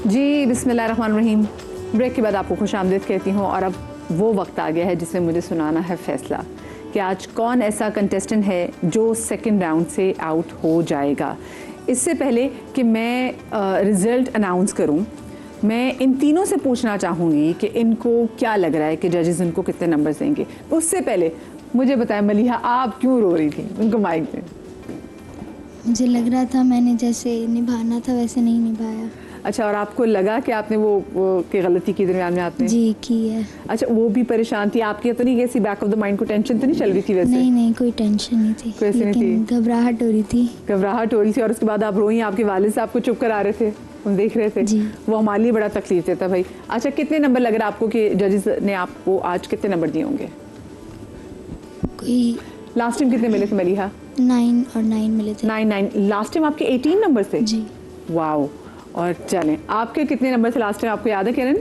जी बिस्मिल्लाहिर्रहमानिर्रहीम। ब्रेक के बाद आपको खुशामदीद कहती हूँ और अब वो वक्त आ गया है जिसमें मुझे सुनाना है फैसला कि आज कौन ऐसा कंटेस्टेंट है जो सेकंड राउंड से आउट हो जाएगा। इससे पहले कि मैं रिज़ल्ट अनाउंस करूँ, मैं इन तीनों से पूछना चाहूँगी कि इनको क्या लग रहा है कि जजेस इनको कितने नंबर्स देंगे। उससे पहले मुझे बताएं मलिहा, आप क्यों रो रही थी? उनको माइक दें। मुझे लग रहा था मैंने जैसे निभाना था वैसे नहीं निभाया। अच्छा, और आपको लगा कि आपने वो की गलती की दरमियान में आपने? जी की है। अच्छा, वो भी परेशान थी आपकी तो नहीं? कैसी बैक ऑफ द माइंड को टेंशन तो नहीं चल रही थी वैसे? नहीं कोई टेंशन नहीं थी, लेकिन घबराहट हो रही थी। घबराहट हो रही थी और उसके बाद आप रोई, आपके वालिद साहब को चुप करा रहे थे, हम देख रहे थे जी। वो हमारे लिए बड़ा तकलीफ देता भाई। अच्छा, कितने नंबर लग रहा है आपको कि जजेस ने आपको आज कितने नंबर दिए होंगे? कोई लास्ट टाइम कितने मिले थे मलिहा? 9 और 9 मिले थे। 9 लास्ट टाइम आपके 18 नंबर थे? जी। वाओ। और चलें, आपके कितने नंबर थे लास्ट टाइम, आपको याद है किरण?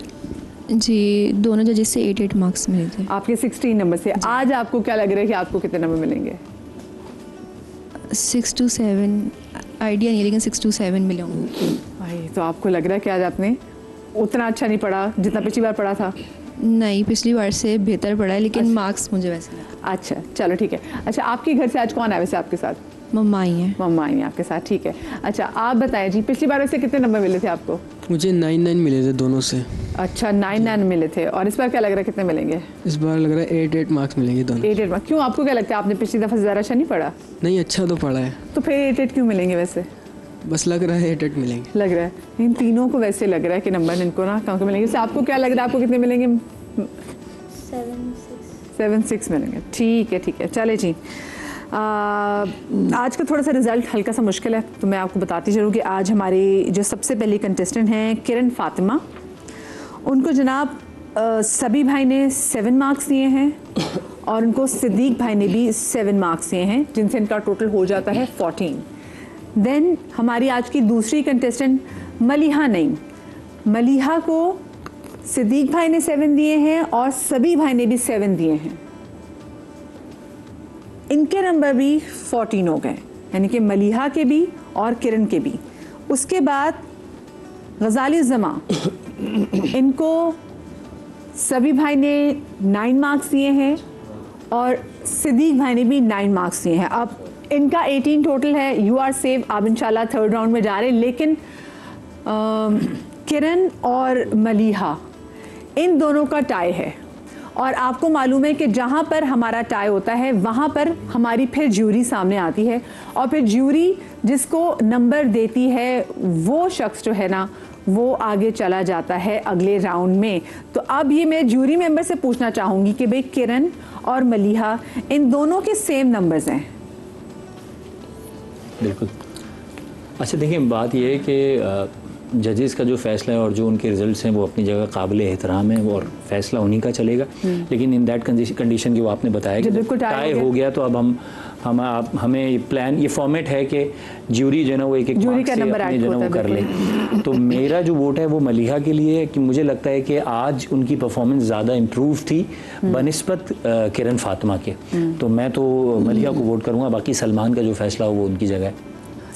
जी, दोनों जजेस से 8 मार्क्स मिले थे। आपके 16 नंबर से। आज आपको क्या लग रहा है कि आपको कितने नंबर मिलेंगे? 6 to 7 आइडिया नहीं, लेकिन 6 to 7 मिले होंगे। भाई, तो आपको लग रहा है कि आज आपने उतना अच्छा नहीं पढ़ा जितना पिछली बार पढ़ा था? नहीं, पिछली बार से बेहतर पढ़ा है, लेकिन मार्क्स मुझे वैसे लगा। अच्छा, चलो ठीक है। अच्छा, आपके घर से आज कौन आया वैसे आपके साथ? मम्मा आई हैं। मम्मा आई हैं आपके साथ, ठीक है। अच्छा, आप बताएं जी, पिछली बार वैसे कितने नंबर मिले थे आपको? मुझे 9 मिले थे दोनों से। अच्छा, 9 मिले थे। और इस बार क्या लग रहा है कितने मिलेंगे? इस बार लग रहा है 8 मार्क्स मिलेंगे दोनों। 8 मार्क्स। क्यों, आपको क्या लगता है आपने पिछली दफ़ा ज़्यादा अच्छा नहीं पढ़ा? नहीं, अच्छा तो पढ़ा है। तो फिर 8 क्यों मिलेंगे वैसे? बस लग रहा है 8 मिलेंगे। लग रहा है इन तीनों को वैसे लग रहा है कि नंबर इनको ना कम मिलेंगे। आपको क्या लग रहा है आपको कितने मिलेंगे? 7-6 मिलेंगे। ठीक है, चले जी। आज का थोड़ा सा रिज़ल्ट हल्का सा मुश्किल है, तो मैं आपको बताती चलूँ कि आज हमारी जो सबसे पहली कंटेस्टेंट हैं किरण फातिमा, उनको जनाब सभी भाई ने 7 मार्क्स दिए हैं और उनको सिद्दीक भाई ने भी 7 मार्क्स दिए हैं, जिनसे इनका टोटल हो जाता है 14। देन हमारी आज की दूसरी कंटेस्टेंट मलिहा नईम, मलिहा को सिद्दीक भाई ने 7 दिए हैं और सभी भाई ने भी 7 दिए हैं। इनके नंबर भी 14 हो गए, यानी कि मलिहा के भी और किरण के भी। उसके बाद गजाली जमा, इनको सभी भाई ने 9 मार्क्स दिए हैं और सिद्दीक भाई ने भी 9 मार्क्स दिए हैं। अब इनका 18 टोटल है। यू आर सेव, आप इंशाल्लाह थर्ड राउंड में जा रहे हैं। लेकिन किरण और मलिहा, इन दोनों का टाई है और आपको मालूम है कि जहाँ पर हमारा टाई होता है वहाँ पर हमारी फिर ज्यूरी सामने आती है और फिर ज्यूरी जिसको नंबर देती है वो शख्स जो है ना वो आगे चला जाता है अगले राउंड में। तो अब ये मैं ज्यूरी मेंबर से पूछना चाहूँगी कि भाई किरण और मलिहा, इन दोनों के सेम नंबर्स हैं? बिल्कुल। अच्छा, देखिए, बात ये है कि जजेस का जो फैसला है और जो उनके रिजल्ट्स हैं वो अपनी जगह काबिल एहतराम है और फैसला उन्हीं का चलेगा। लेकिन इन दैट कंडीशन की वो आपने बताया कि टाई हो गया, तो अब हमें ये प्लान, ये फॉर्मेट है कि ज्यूरी जो है ना वो एक मार्क्स से अपने जो है वो कर ले। तो मेरा जो वोट है वो मलिहा के लिए है कि मुझे लगता है कि आज उनकी परफॉर्मेंस ज़्यादा इम्प्रूव थी बनिस्बत किरण फातिमा के। तो मैं तो मलिहा को वोट करूँगा, बाकी सलमान का जो फैसला हो वो उनकी जगह है।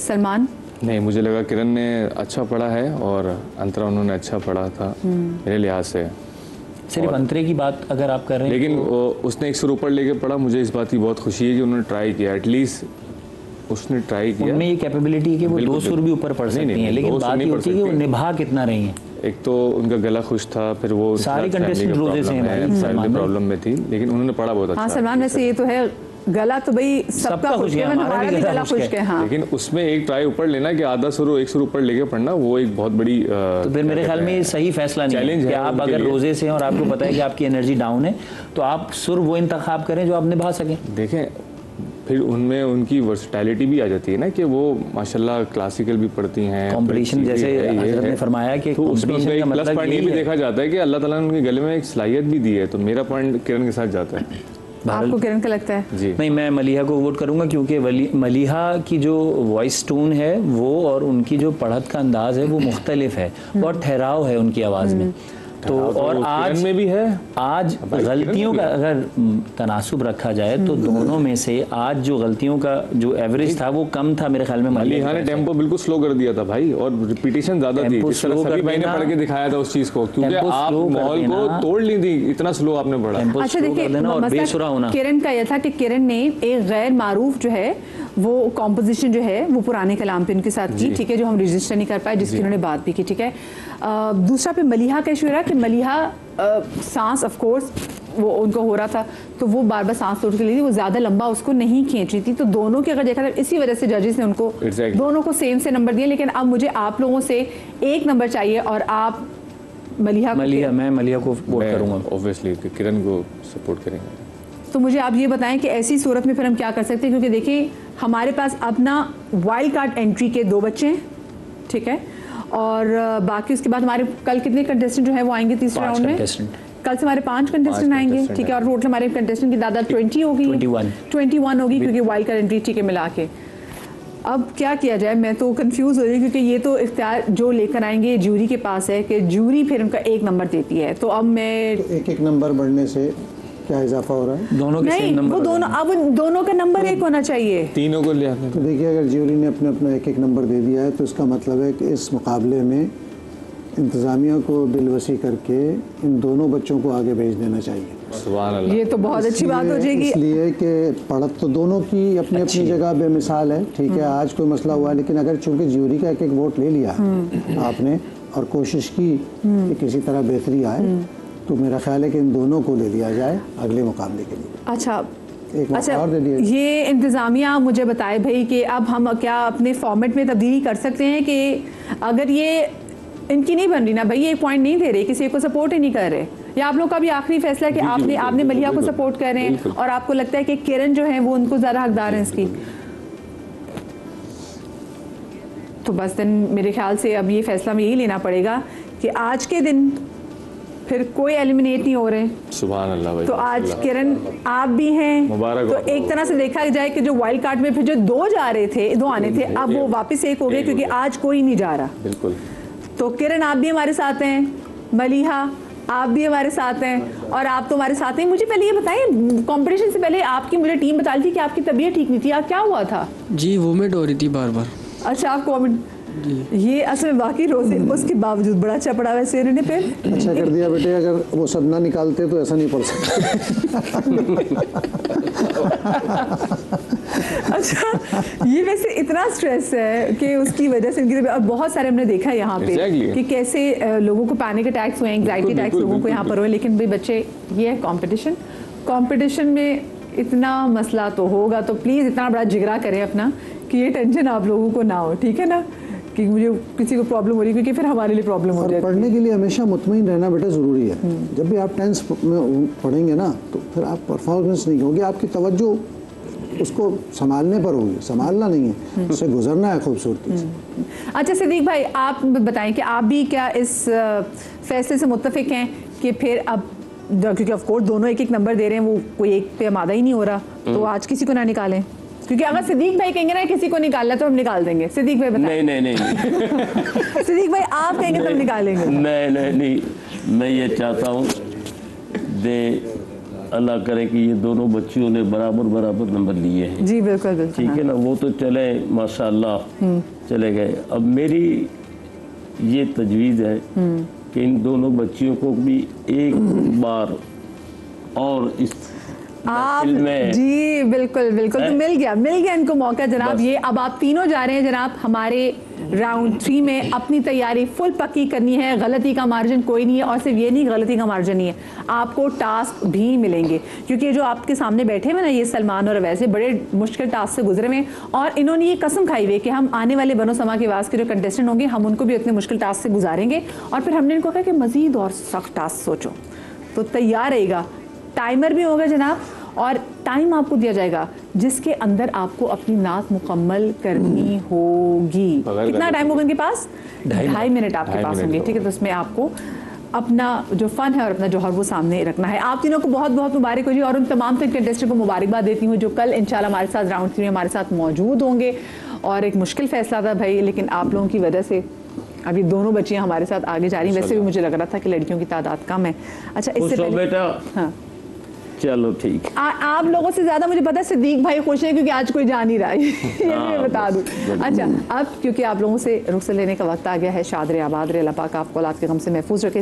सलमान? नहीं, मुझे लगा किरण ने अच्छा पढ़ा है और अंतरा उन्होंने अच्छा पढ़ा था मेरे लिहाज से। सिर्फ अंतरे की बात अगर आप कर रहे हैं, लेकिन उसने 1 से ऊपर लेके पढ़ा। मुझे इस बात की बहुत खुशी है कि उन्होंने ट्राई किया, एटलीस्ट उसने ट्राई किया। उनमें ये कैपेबिलिटी है कि वो 2 सुर भी ऊपर पढ़ सकती हैं, लेकिन बात ये होती है कि वो निभा कितना रही हैं। एक तो उनका गला खुश था, फिर वो सारी कंटेस्टेंट रोजे से प्रॉब्लम में थी, लेकिन उन्होंने पढ़ा बहुत अच्छा। हाँ सलमान, वैसे ये तो है, गला तो भाई सबका खुश है, हमारा भी गला खुश है। हाँ, लेकिन उसमें एक ट्राई ऊपर लेना कि आधा सुर 1 सुर ऊपर लेके पढ़ना, वो एक बहुत बड़ी तो फिर मेरे ख्याल में ये सही फैसला नहीं है कि आप अगर रोजे से हैं और आपको पता है कि आपकी एनर्जी डाउन है तो आप सुर वो इंतखाब करें जो आप निभा सकें। देखें, फिर उनमें उनकी वर्सटैलिटी भी आ जाती है ना कि वो माशाल्लाह क्लासिकल भी पढ़ती हैं। कंपटीशन जैसे हज़रत ने फरमाया कि तो उसमें उनका एक प्लस पॉइंट ये भी देखा जाता है कि अल्लाह ताला ने उनके गले में एक सलाहियत भी दी है। तो मेरा पॉइंट किरण के साथ जाता है। आपको किरण का लगता है? जी नहीं, मैं मलिहा को वोट करूंगा क्योंकि मलिहा की जो वॉइस टोन है वो और उनकी जो पढ़त का अंदाज़ है वो मुख्तलिफ है, बहुत ठहराव है उनकी आवाज़ में। तो और आज में भी है, आज गलतियों का अगर तनासुब रखा जाए तो दोनों में से आज जो गलतियों का जो एवरेज था वो कम था मेरे ख्याल में। मलिहा ने टेम्पो बिल्कुल स्लो कर दिया था भाई, और रिपीटेशन ज्यादा थी, जिस तरह सभी भाई ने पढ़ के दिखाया था उस चीज को, क्योंकि आप माहौल को तोड़ ली थी, इतना स्लो आपने पढ़ा। अच्छा देखिए, किरण का यह था कि किरण ने एक गैर मारूफ जो है वो कॉम्पोजिशन जो है वो पुराने कलाम पे उनके साथ की, ठीक है, जो हम रजिस्टर नहीं कर पाए, जिसकी उन्होंने बात भी की, ठीक है। दूसरा पे मलिहा का इशू रहा कि मलिहा सांस ऑफ कोर्स वो उनको हो रहा था, तो वो बार बार सांस तोड़ के ली थी, वो ज़्यादा लंबा उसको नहीं खींच रही थी, तो दोनों की अगर देखा जाए इसी वजह से जजेस ने उनको दोनों को सेम से नंबर दिए। लेकिन अब मुझे आप लोगों से एक नंबर चाहिए और आप मैं मलिहा को वोट करूँगा ऑब्वियसली, किरण को सपोर्ट करेंगे। तो मुझे आप ये बताएं कि ऐसी सूरत में फिर हम क्या कर सकते हैं, क्योंकि देखिए हमारे पास अपना वाइल्ड कार्ड एंट्री के 2 बच्चे हैं, ठीक है, और बाकी उसके बाद हमारे कल कितने कंटेस्टेंट जो है वो आएंगे तीसरे राउंड में। कल से हमारे 5 कंटेस्टेंट आएंगे, ठीक है, और टोटल हमारे कंटेस्टेंट की दादा 20 होगी, 21 होगी, क्योंकि वाइल्ड कार्ड एंट्री, ठीक है, मिला के। अब क्या किया जाए, मैं तो कंफ्यूज हो रही हूँ, क्योंकि ये तो इख्तियार जो लेकर आएंगे जूरी के पास है कि जूरी फिर उनका 1 नंबर देती है। तो अब मैं तो एक नंबर बढ़ने से क्या इजाफा हो रहा है? दोनों के सेम नंबर, वो दोनों, अब दोनों का नंबर 1 होना चाहिए, तीनों को लिया। तो देखिए, अगर ज्यूरी ने अपने अपना 1 नंबर दे दिया है तो इसका मतलब है कि इस मुकाबले में इंतज़ामिया को दिलवसी करके इन दोनों बच्चों को आगे भेज देना चाहिए। सुभान अल्लाह। ये तो बहुत अच्छी बात हो जाएगी, इसलिए कि पढ़त तो दोनों की अपनी अपनी जगह बेमिसाल है, ठीक है, आज कोई मसला हुआ, लेकिन अगर चूंकि ज्यूरी का 1 वोट ले लिया आपने और कोशिश की कि किसी तरह बेहतरी आए, तो मेरा ख्याल है कि इन दोनों को ले लिया जाए अगले मुकाबले के लिए। अच्छा, एक और दे दिया। ये इंतज़ामिया मुझे बताए भाई कि अब हम क्या अपने फॉर्मेट में तब्दीली कर सकते हैं कि अगर ये इनकी नहीं बन रही ना भाई, ये पॉइंट नहीं दे रहे, किसी को सपोर्ट ही नहीं कर रहे, या आप लोग का भी आखिरी फैसला है कि आपने मलिहा को सपोर्ट कर रहे हैं और आपको लगता है कि किरण जो है वो उनको ज़्यादा हकदार है इसकी, तो बस दिन मेरे ख्याल से अब ये फैसला में यही लेना पड़ेगा कि आज के दिन फिर कोई एलिमिनेट नहीं हो रहे। सुभान अल्लाह भाई। तो आज किरण आप भी हैं, तो एक तरह से देखा जाए कि जो वाइल्ड कार्ड में फिर जो 2 जा रहे थे, 2 आने थे, अब वो वापस 1 हो गए, क्योंकि आज कोई नहीं जा रहा। बिल्कुल। तो किरण आप भी हमारे साथ हैं, मलिहा आप भी हमारे साथ हैं, और आप तो हमारे साथ हैं। मुझे पहले ये बताएं, कंपटीशन से पहले आपकी मुझे टीम बता रही थी कि आपकी तबीयत ठीक नहीं थी, क्या हुआ था? जी वोमिट हो रही थी बार बार। अच्छा, आप कोविड, ये असल में बाकी रोजे उसके बावजूद बड़ा अच्छा पड़ा वैसे इन्होंने, फिर अच्छा कर दिया बेटे, अगर वो सब ना निकालते तो ऐसा नहीं पढ़ सकते। अच्छा, ये वैसे इतना स्ट्रेस है कि उसकी वजह से इनकी, और बहुत सारे हमने देखा यहाँ पे कि कैसे लोगों को पैनिक अटैक्स हुए, एंग्जाइटी अटैक्स लोगों को यहाँ पर हुए, लेकिन भाई बच्चे, ये है कंपटीशन में इतना मसला तो होगा, तो प्लीज़ इतना बड़ा जिगरा करें अपना कि ये टेंशन आप लोगों को ना हो, ठीक है ना, कि मुझे किसी को प्रॉब्लम हो रही है, क्योंकि फिर हमारे लिए प्रॉब्लम हो जाती है। पढ़ने के लिए हमेशा मुतमईन रहना बेटा ज़रूरी है। जब भी आप टेंस में पढ़ेंगे ना, तो फिर आप परफॉर्मेंस नहीं होगी, आपकी तवज्जो उसको संभालने पर होगी, संभालना नहीं है, उससे गुजरना है खूबसूरती से। अच्छा सिद्दीक भाई, आप बताएं कि आप भी क्या इस फैसले से मुत्तफिक हैं कि फिर अब, क्योंकि ऑफ कोर्स दोनों 1 नंबर दे रहे हैं, वो कोई एक पे आमादा ही नहीं हो रहा, तो आज किसी को ना निकालें, क्योंकि अगर सिद्दीक भाई कहेंगे ना किसी को निकालना तो हम निकाल देंगे। सिद्दीक भाई बताएं। नहीं सिद्दीक भाई आप कहेंगे तो हम निकालेंगे। नहीं, मैं ये चाहता हूँ दे अल्लाह करे कि ये दोनों बच्चियों ने बराबर नंबर लिए हैं। जी बिल्कुल, ठीक है ना, वो तो चले माशाल्लाह चले गए। अब मेरी ये तजवीज़ है कि इन दोनों बच्चियों को भी एक बार और इस आप जी बिल्कुल तो मिल गया इनको मौका जनाब। ये अब आप तीनों जा रहे हैं जनाब हमारे राउंड 3 में अपनी तैयारी फुल पक्की करनी है, गलती का मार्जिन कोई नहीं है, और सिर्फ ये नहीं गलती का मार्जिन नहीं है, आपको टास्क भी मिलेंगे, क्योंकि जो आपके सामने बैठे हैं ना, ये सलमान और वैसे बड़े मुश्किल टास्क से गुजरे हुए, और इन्होंने ये कसम खाई हुई है कि हम आने वाले बनो समा के वास के जो कंटेस्टेंट होंगे हम उनको भी उतने मुश्किल टास्क से गुजारेंगे। और फिर हमने इनको कहा कि मज़ीद और सख्त टास्क सोचो, तो तैयार रहेगा। टाइमर भी होगा जनाब, और टाइम आपको दिया जाएगा जिसके अंदर आपको अपनी नात मुकम्मल करनी होगी। कितना टाइम होगा इनके पास? 2.5 मिनट आपके पास होंगे, ठीक है। तो उसमें आपको अपना जो फ़न है और अपना जौहर वो सामने रखना है। आप तीनों को बहुत बहुत मुबारक हो जी, और उन तमाम कंटेस्टेंट को मुबारकबाद देती हूँ जो कल इंशाल्लाह हमारे साथ राउंड 3 में हमारे साथ मौजूद होंगे। और एक मुश्किल फैसला था भाई, लेकिन आप लोगों की वजह से अभी दोनों बच्चियां हमारे साथ आगे जा रही हैं। वैसे भी मुझे लग रहा था कि लड़कियों की तादाद कम है। अच्छा, इससे खुश हो पहले बेटा। हाँ, चलो ठीक। आप लोगों से ज्यादा मुझे पता है सिद्दीक भाई खुश हैं, क्योंकि आज कोई जा नहीं रहा है ये भी मैं बता दूं। अच्छा, अब क्योंकि आप लोगों से रुखसत लेने का वक्त आ गया है, शाद रहे, आबाद रहे, अल्लाह पाक आपको औलाद के गम से महफूज रखे।